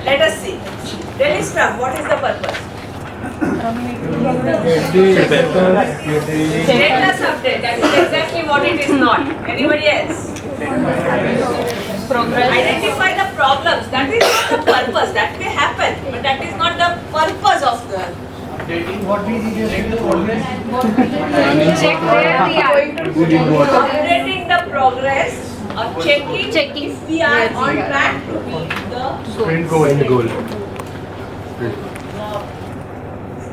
Let us see. Daily scrum, what is the purpose? Status update, that is exactly what it is not. Anybody else? Progress. Identify the problems, that is not the purpose, that may happen, but that is not the purpose of the What we did yesterday, progress. check where we are. Updating the progress or checking if we are on track to meet the Sprint goal.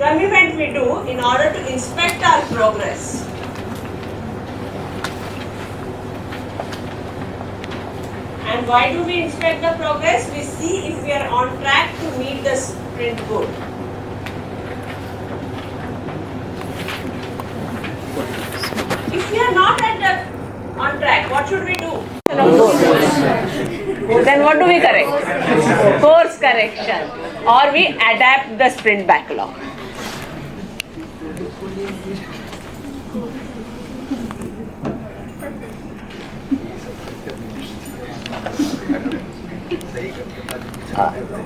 scrum event we do in order to inspect our progress. And why do we inspect the progress? We see if we are on track to meet the sprint goal. If we are not on track, what should we do? Then what do we correct? Course correction. Or we adapt the sprint backlog.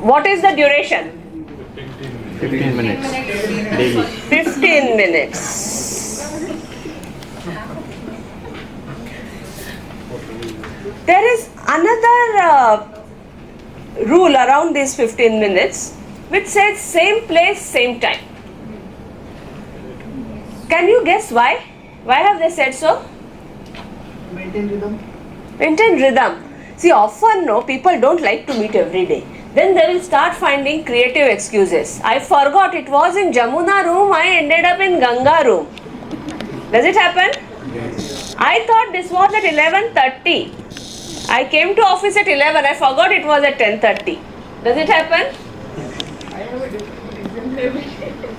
What is the duration? 15 minutes daily. 15 minutes. There is another rule around these 15 minutes which says same place, same time. Can you guess why? Why have they said so? Maintain rhythm. Maintain rhythm. See, often no, people don't like to meet every day. Then they will start finding creative excuses. I forgot it was in Jamuna room, I ended up in Ganga room. Does it happen? Yes. I thought this was at 11:30. I came to office at 11, I forgot it was at 10:30. Does it happen?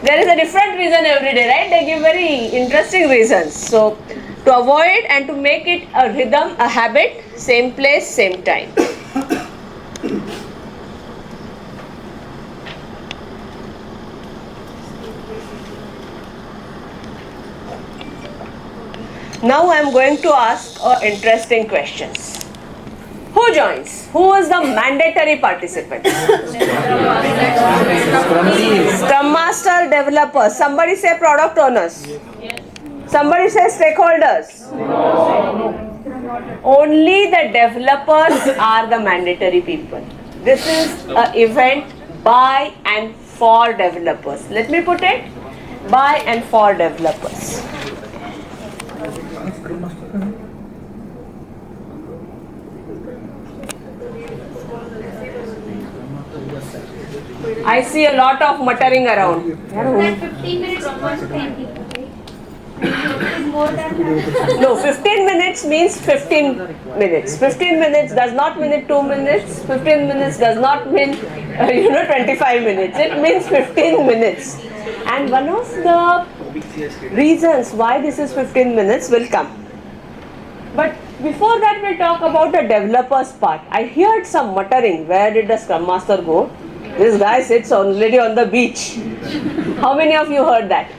There is a different reason every day, right? They give very interesting reasons. So, to avoid and to make it a rhythm, a habit, same place, same time. Now I am going to ask interesting questions. Who joins? Who is the mandatory participant? Scrum Master, developers. Somebody say product owners. Somebody say stakeholders. Only the developers are the mandatory people. This is an event by and for developers. Let me put it, by and for developers. I see a lot of muttering around. 15 minutes for 10 people, right? More than that. No, 15 minutes means 15 minutes. 15 minutes does not mean 2 minutes. 15 minutes does not mean 25 minutes. It means 15 minutes. And one of the reasons why this is 15 minutes will come. But before that, we'll talk about the developers part. I heard some muttering. Where did the Scrum Master go? This guy sits already on the beach. How many of you heard that?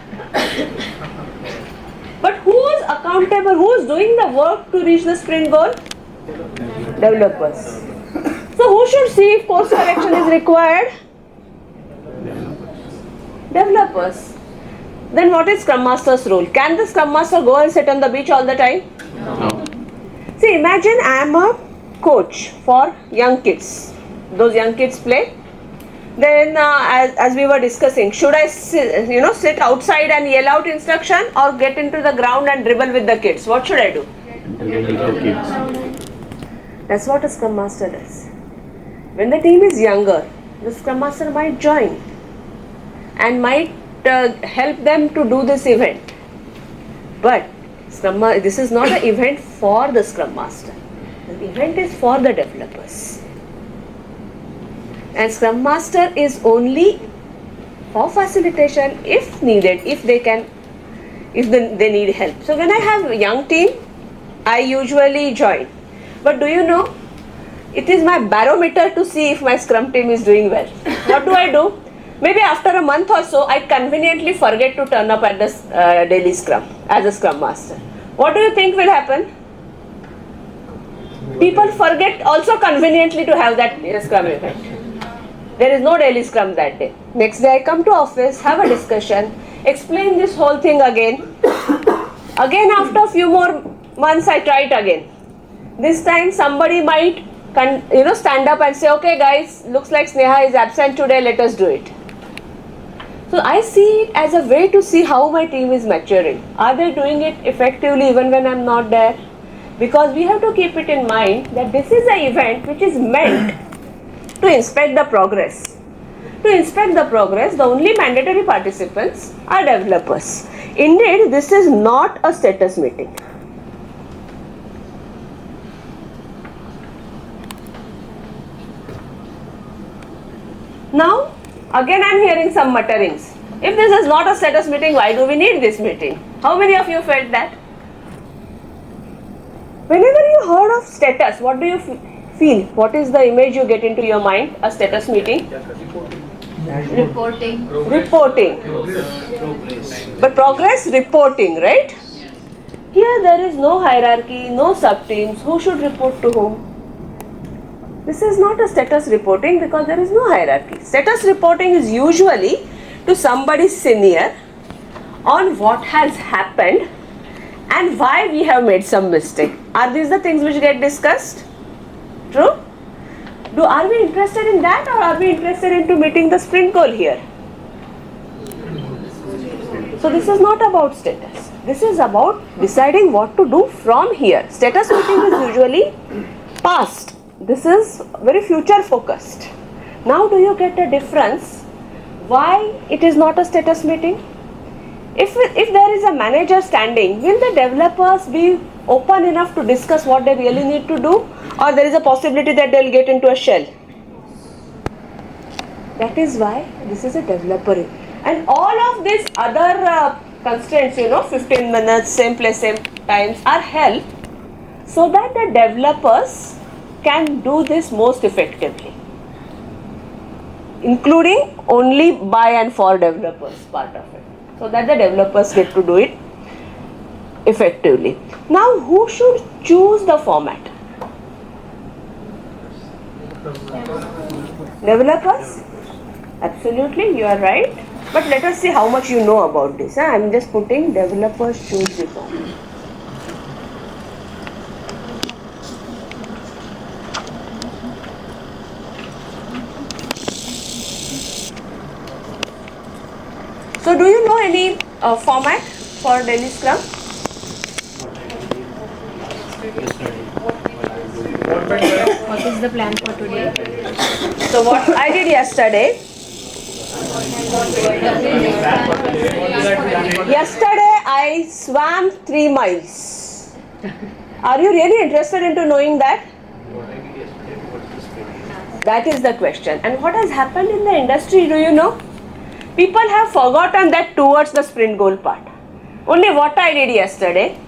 But who is accountable? Who is doing the work to reach the sprint goal? Developers. So who should see if course correction is required? Developers. Then what is Scrum Master's role? Can the Scrum Master go and sit on the beach all the time? No. See, imagine I am a coach for young kids. Those young kids play. Then as we were discussing, should I sit outside and yell out instruction or get into the ground and dribble with the kids? What should I do? That's what a Scrum Master does. When the team is younger, the Scrum Master might join and might help them to do this event. But this is not an event for the Scrum Master. The event is for the developers. And Scrum Master is only for facilitation if needed, if they need help. So when I have a young team, I usually join. But do you know, it is my barometer to see if my Scrum team is doing well. What do I do? Maybe after a month or so, I conveniently forget to turn up at the daily Scrum as a Scrum Master. What do you think will happen? People forget also conveniently to have that Scrum event. There is no daily scrum that day. Next day I come to office, have a discussion, explain this whole thing again. Again after a few more months I try it again. This time somebody might stand up and say, okay guys, looks like Sneha is absent today, let us do it. So I see it as a way to see how my team is maturing. Are they doing it effectively even when I'm not there? Because we have to keep it in mind that this is an event which is meant to inspect the progress. To inspect the progress, the only mandatory participants are developers. Indeed, this is not a status meeting. Now, again I am hearing some mutterings. If this is not a status meeting, why do we need this meeting? How many of you felt that? Whenever you heard of status, what do you feel? What is the image you get into your mind? A status meeting? Reporting. Reporting. But progress reporting, right? Here there is no hierarchy, no sub-teams. Who should report to whom? This is not a status reporting because there is no hierarchy. Status reporting is usually to somebody senior on what has happened and why we have made some mistake. Are these the things which get discussed? True? Are we interested in that, or are we interested into meeting the sprint goal here? So this is not about status. This is about deciding what to do from here. Status meeting is usually past. This is very future focused. Now do you get a difference? Why it is not a status meeting? If there is a manager standing, will the developers be open enough to discuss what they really need to do, or there is a possibility that they will get into a shell? That is why this is a developer. And all of these other constraints, 15 minutes, same place, same times, are held so that the developers can do this most effectively, including only by and for developers part of it, so that the developers get to do it effectively. Now, who should choose the format? Developers? Absolutely, you are right. But let us see how much you know about this. I am just putting developers choose the format. So do you know any format for daily scrum? What is the plan for today? So what I did yesterday I swam 3 miles. Are you really interested into knowing that? That is the question. And what has happened in the industry, do you know? People have forgotten that towards the sprint goal part. Only what I did yesterday,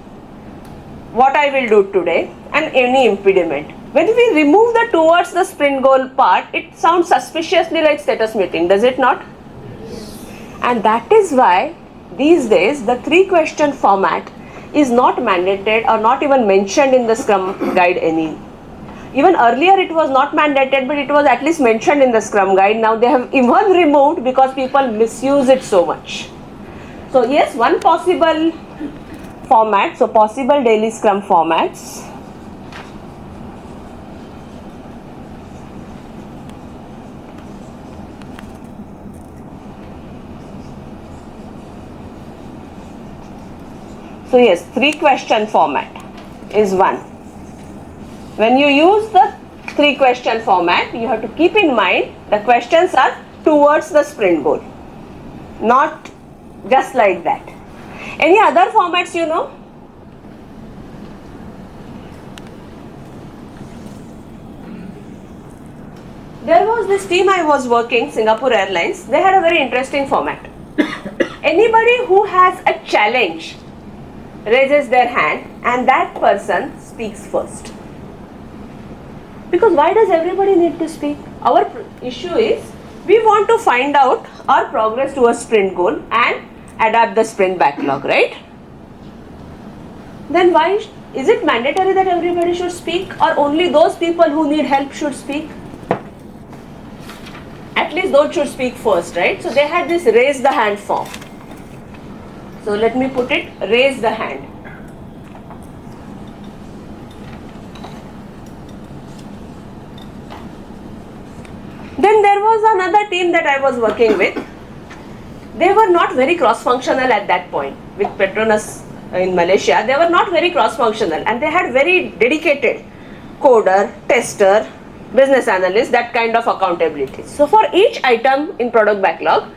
what I will do today, and any impediment. When we remove the towards the sprint goal part, it sounds suspiciously like status meeting, does it not? And that is why these days the 3-question format is not mandated or not even mentioned in the Scrum guide any. Even earlier it was not mandated, but it was at least mentioned in the Scrum guide. Now they have even removed because people misuse it so much. So yes, one possible format, so possible daily Scrum formats. So yes, 3-question format is one. When you use the 3-question format, you have to keep in mind the questions are towards the sprint goal, not just like that. Any other formats you know? There was this team I was working, Singapore Airlines, they had a very interesting format. Anybody who has a challenge raises their hand and that person speaks first. Because why does everybody need to speak? Our issue is we want to find out our progress towards sprint goal and adapt the sprint backlog, right? Then why is it mandatory that everybody should speak, or only those people who need help should speak? At at least those should speak first, right? So they had this raise the hand form. So let me put it, raise the hand. Then there was another team that I was working with. They were not very cross-functional at that point with Petronas in Malaysia. They were not very cross-functional, and they had very dedicated coder, tester, business analyst, that kind of accountability. So for each item in product backlog,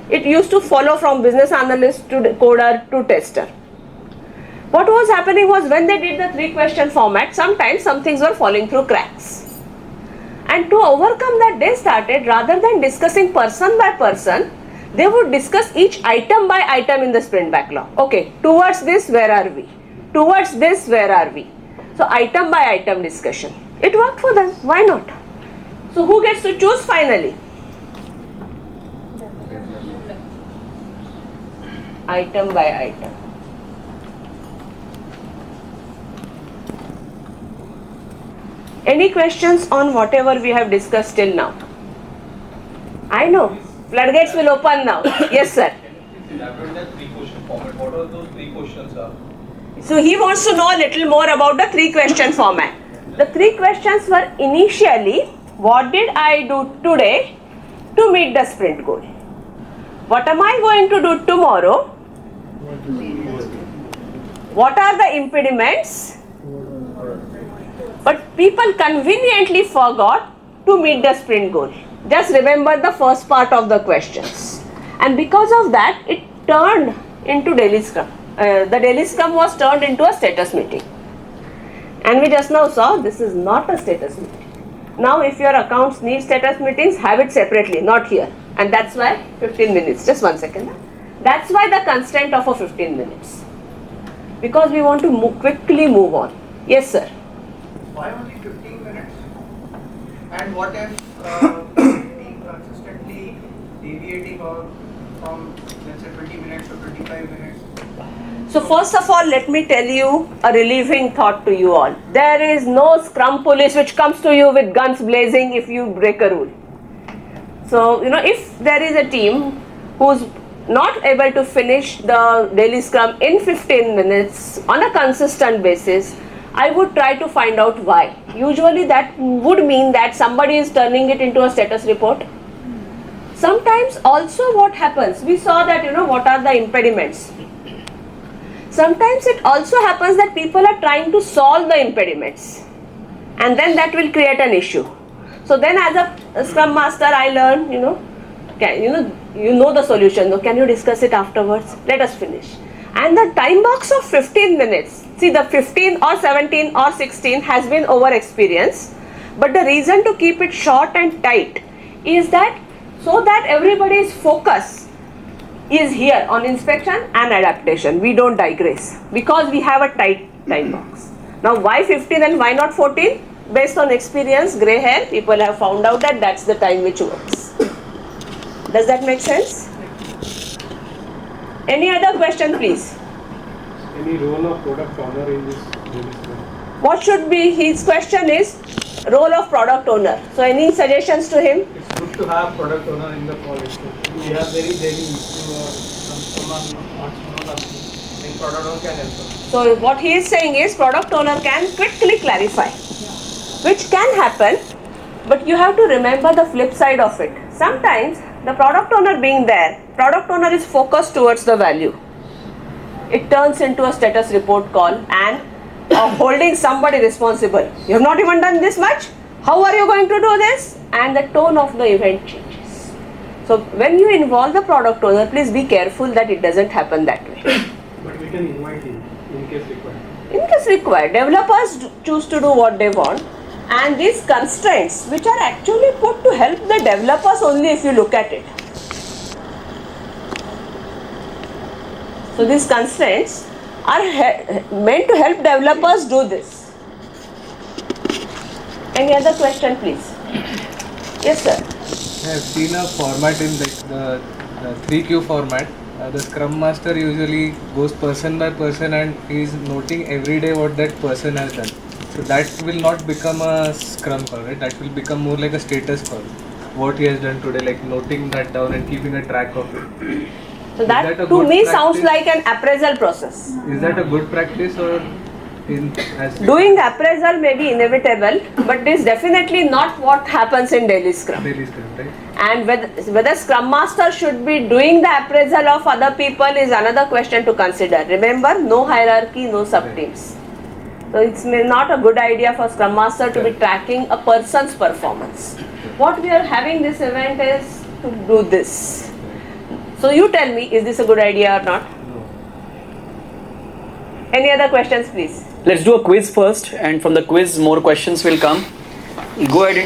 it used to follow from business analyst to coder to tester. What was happening was when they did the 3-question format, sometimes some things were falling through cracks. And to overcome that, they started, rather than discussing person by person, they would discuss each item by item in the sprint backlog. Okay, towards this, where are we? Towards this, where are we? So item by item discussion. It worked for them. Why not? So who gets to choose finally? Item by item. Any questions on whatever we have discussed till now? I know. Floodgates will open now. Yes, sir. Elaborate that 3-question format. What are those 3 questions are? So he wants to know a little more about the 3-question format. The 3 questions were initially, what did I do today to meet the sprint goal? What am I going to do tomorrow? What are the impediments? But people conveniently forgot to meet the sprint goal. Just remember the first part of the questions. And because of that, it turned into daily scrum. The daily scrum was turned into a status meeting. And we just now saw this is not a status meeting. Now if your accounts need status meetings, have it separately, not here. And that's why 15 minutes. Just one second. That's why the constraint of a 15 minutes. Because we want to quickly move on. Yes, sir. Why only 15 minutes? And what if being consistently deviating or from, let's say, 20 minutes or 25 minutes? So first of all, let me tell you a relieving thought to you all. There is no scrum police which comes to you with guns blazing if you break a rule. So, if there is a team who's not able to finish the daily scrum in 15 minutes on a consistent basis, I would try to find out why. Usually that would mean that somebody is turning it into a status report. Sometimes also what happens, we saw that, what are the impediments. Sometimes it also happens that people are trying to solve the impediments, and then that will create an issue. So then as a scrum master, I learn, you know the solution. Can you discuss it afterwards? Let us finish. And the time box of 15 minutes, see the 15 or 17 or 16 has been over experience, but the reason to keep it short and tight is that so that everybody's focus is here on inspection and adaptation. We don't digress because we have a tight time box. Now why 15 and why not 14? Based on experience, grey hair, people have found out that that's the time which works. Does that make sense? Any other question, please? Any role of product owner in this daily scrum? What should be, his question is role of product owner. So any suggestions to him? It's good to have product owner in the call itself. We have very daily issue or someone wants to know something, then product owner can help us. So what he is saying is product owner can quickly clarify, which can happen, but you have to remember the flip side of it. Sometimes the product owner being there, product owner is focused towards the value. It turns into a status report call and holding somebody responsible. You have not even done this much. How are you going to do this? And the tone of the event changes. So when you involve the product owner, please be careful that it doesn't happen that way. But we can invite him in case required. In case required, developers choose to do what they want, and these constraints which are actually put to help the developers only if you look at it. So these constraints are meant to help developers do this. Any other question, please? Yes, sir. I have seen a format in the 3Q format. The Scrum Master usually goes person by person and he is noting every day what that person has done. So that will not become a Scrum call, right? That will become more like a status call. what he has done today, like noting that down and keeping a track of it. So Is that that a to good me sounds practice? like an appraisal process. Is that a good practice or as Doing appraisal may be inevitable, but it is definitely not what happens in daily Scrum. daily Scrum, right? And whether Scrum Master should be doing the appraisal of other people is another question to consider. Remember, no hierarchy, no sub-teams. So it's not a good idea for Scrum Master to be tracking a person's performance. What we are having this event is to do this. So you tell me, is this a good idea or not? No. Any other questions, please? Let's do a quiz first, and from the quiz, more questions will come. Go ahead and